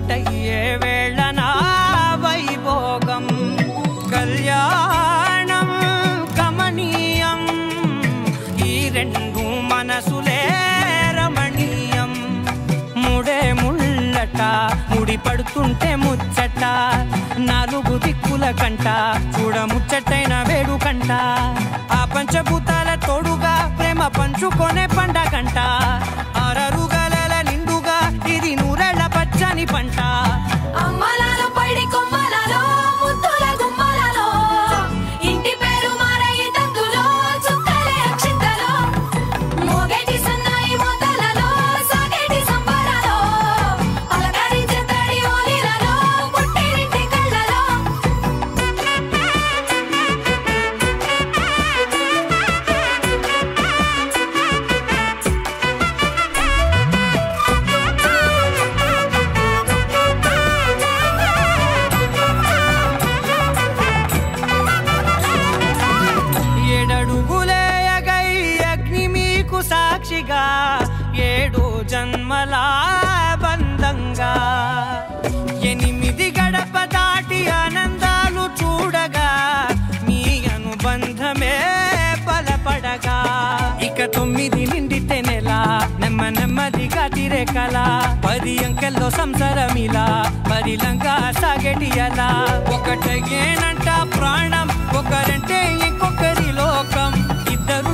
ఒక్కటయ్యే వేళనా వైభోగం కళ్యాణం కమనీయం ఈ రెండు మనసులే రమణీయం ముడే ముళ్ళట ముడి పడుతుంటే ముచ్చట నాలుగు దిక్కుల కంట చూడ ముచ్చటైన వేడుకంట ఆ పంచభూతాల తోడుగా ప్రేమ పంచుకొనే పండగంట ఆరరు గలల నిండుగా ఇది నూరెళ్ళ పచ్చని పంట అమ్మలాలో పడి కొమ్మలలో ముద్దుల గుమ్మలలో ఇంటి పేరు మారయి తందులో చుక్కలే అక్షింతలో మోగేటి సన్నాయి మోతలలో సాగేటి సంబరాలో అలకరించే తడి ఓలిలలో పుట్టినింటి కళ్ళలో ఏడడుగులేయగై అగ్ని మీకు సాక్షిగా 7 జన్మల బంధంగా 8 గడప దాటి ఆనందాలు చూడగా మీ అనుబంధమే బలపడగా ఇక 9 నిండితే నెల నెమ్మదిగా తిరే కల 10 అంకెల్లో సంసారమిలా పరిలంగా సాగేటి అలా ఒకటేనంట ప్రాణం ఒకరంటే ఇంకొకరి లోకం ఇద్దరు